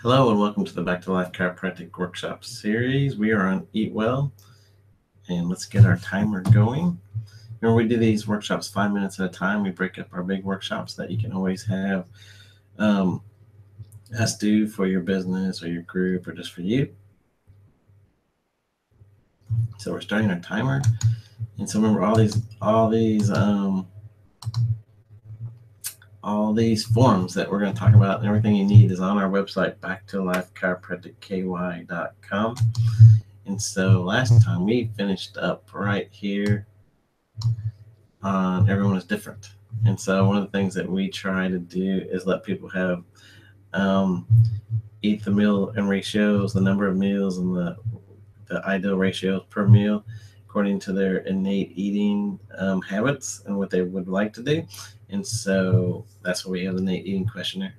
Hello and welcome to the Back to Life Chiropractic Workshop series. We are on Eat Well, and let's get our timer going. Remember, we do these workshops 5 minutes at a time. We break up our big workshops that you can always have us do for your business or your group or just for you. So we're starting our timer, and so remember all these forms that we're going to talk about and everything you need is on our website, backtolifechiropracticky.com. And so last time we finished up right here on Everyone is Different. And so one of the things that we try to do is let people have eat the meal and ratios, the number of meals and the ideal ratios per meal according to their innate eating habits and what they would like to do. And so that's why we have the innate eating questionnaire.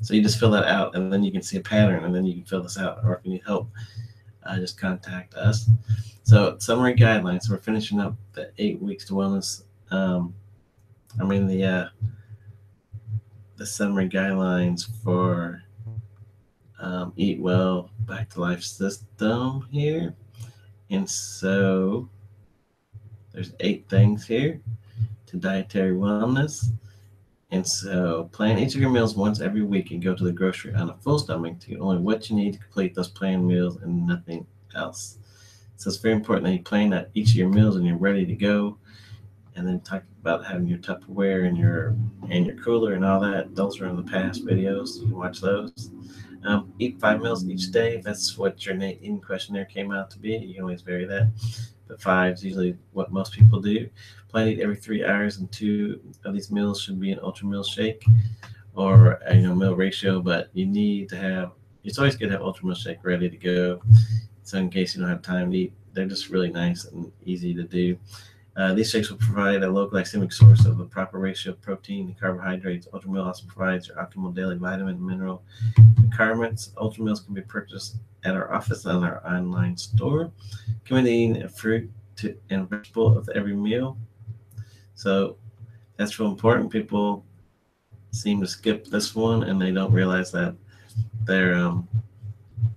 So you just fill that out, and then you can see a pattern, and then you can fill this out. Or if you need help, just contact us. So summary guidelines. So we're finishing up the 8 weeks to wellness. The summary guidelines for Eat Well Back to Life system here. And so there's 8 things here to dietary wellness. And so plan each of your meals once every week and go to the grocery on a full stomach to get only what you need to complete those planned meals and nothing else. So it's very important that you plan out each of your meals and you're ready to go. And then talk about having your Tupperware and your cooler and all that. Those are in the past videos. You can watch those. Eat 5 meals each day. If that's what your innate eating questionnaire came out to be, you can always vary that. But 5 is usually what most people do. Plan to eat every 3 hours, and 2 of these meals should be an ultra meal shake or a meal ratio. But you need to have. It's always good to have ultra meal shake ready to go. So in case you don't have time to eat, they're just really nice and easy to do. These shakes will provide a low glycemic source of the proper ratio of protein and carbohydrates. Ultrameal also provides your optimal daily vitamin and mineral requirements. Ultrameals can be purchased at our office and our online store. Committing a fruit and vegetable with every meal. So that's real important. People seem to skip this one and they don't realize that they're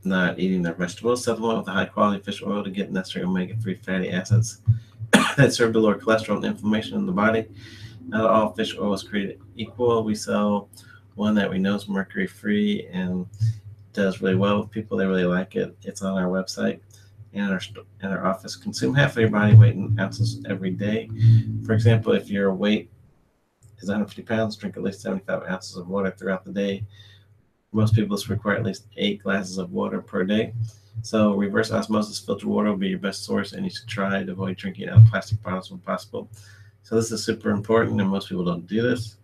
not eating their vegetables. Supplement with a high quality fish oil to get necessary omega-3 fatty acids that serve to lower cholesterol and inflammation in the body. Not all fish oil is created equal. We sell one that we know is mercury free and does really well with people. They really like it. It's on our website and our office. Consume half of your body weight in ounces every day. For example, if your weight is 150 pounds, drink at least 75 ounces of water throughout the day. Most people require at least 8 glasses of water per day. So reverse osmosis filtered water will be your best source, and you should try to avoid drinking out of plastic bottles when possible. So this is super important, and most people don't do this.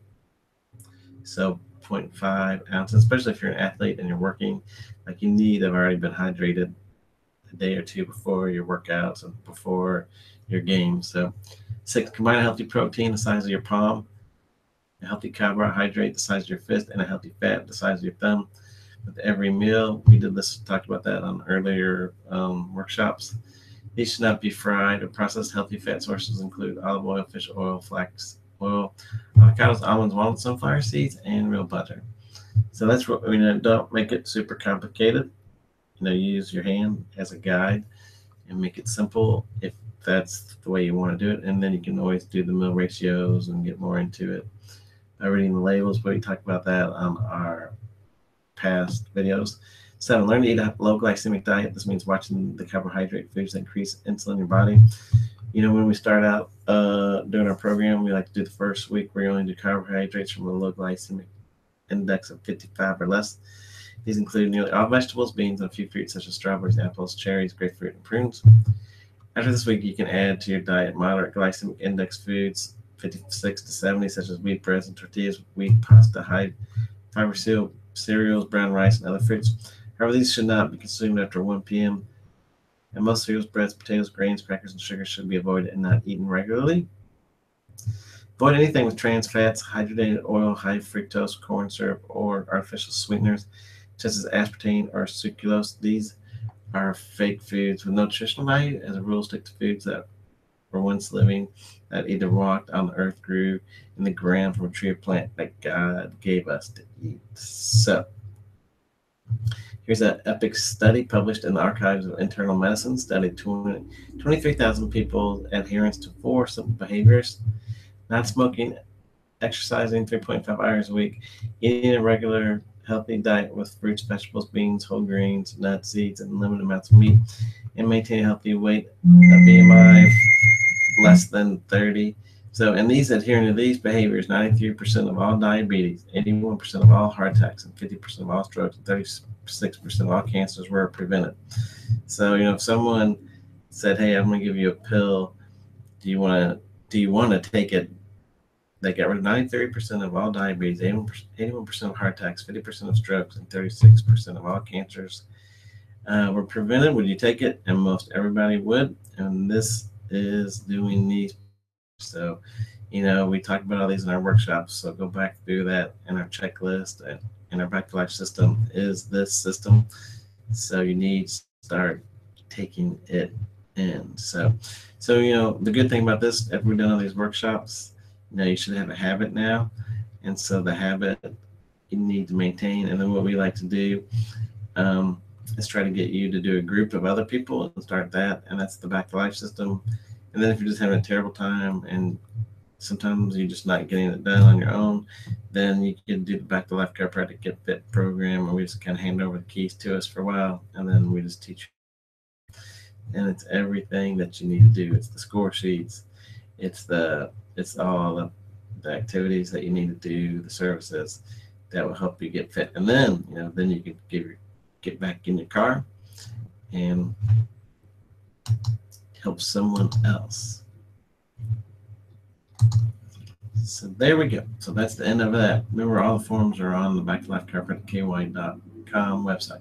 So 0.5 ounces, especially if you're an athlete and you're working, like you need to have already been hydrated a day or 2 before your workouts and before your games. So 6, combine a healthy protein the size of your palm, a healthy carbohydrate the size of your fist, and a healthy fat the size of your thumb with every meal. We did this, talked about that on earlier workshops. These should not be fried or processed. Healthy fat sources include olive oil, fish oil, flax oil, avocados, almonds, walnuts, sunflower seeds, and real butter. So that's what don't make it super complicated. Use your hand as a guide and make it simple if that's the way you want to do it. And then you can always do the meal ratios and get more into it by reading the labels. But we talked about that on our past videos. 7, learn to eat a low glycemic diet. This means watching the carbohydrate foods that increase insulin in your body. When we start out doing our program, we like to do the first week where you only do carbohydrates from a low glycemic index of 55 or less. These include nearly all vegetables, beans, and a few fruits such as strawberries, apples, cherries, grapefruit, and prunes. After this week, you can add to your diet moderate glycemic index foods, 56 to 70, such as wheat breads and tortillas, wheat, pasta, high fiber cereals, brown rice, and other fruits. However, these should not be consumed after 1 p.m. And most cereals, breads, potatoes, grains, crackers, and sugar should be avoided and not eaten regularly. Avoid anything with trans fats, hydrogenated oil, high fructose, corn syrup, or artificial sweeteners, such as aspartame or sucralose. These are fake foods with no nutritional value. As a rule, stick to foods that were once living, that either walked on the earth, grew in the ground from a tree or plant that God gave us to eat. So Here's an EPIC study published in the Archives of Internal Medicine, studied 23,000 people adherence to 4 simple behaviors: not smoking, exercising 3.5 hours a week, eating a regular healthy diet with fruits, vegetables, beans, whole grains, nuts, seeds, and limited amounts of meat, and maintain a healthy weight, a BMI less than 30. So, and these adhering to these behaviors, 93% of all diabetes, 81% of all heart attacks, and 50% of all strokes, and 36% of all cancers were prevented. So, if someone said, "Hey, I'm going to give you a pill. Do you want to take it?" They got rid of 93% of all diabetes, 81% of heart attacks, 50% of strokes, and 36% of all cancers were prevented. Would you take it? And most everybody would. And this is doing these. So, we talk about all these in our workshops. So go back through that in our checklist and in our Back to Life system is this system. So you need to start taking it in. So the good thing about this, if we're done all these workshops, you should have a habit now. And so the habit you need to maintain. And then what we like to do is try to get you to do a group of other people and start that. And that's the Back to Life system. And then if you're just having a terrible time and sometimes you're just not getting it done on your own, then you can do the Back to Life Chiropractic Get Fit program, where we just kind of hand over the keys to us for a while, and then we just teach you. And it's everything that you need to do. It's the score sheets. It's all the activities that you need to do, the services that will help you get fit. And then, then you can get back in your car and help someone else. So there we go. So that's the end of that. Remember, all the forms are on the Back to Life Chiropractic KY.com website.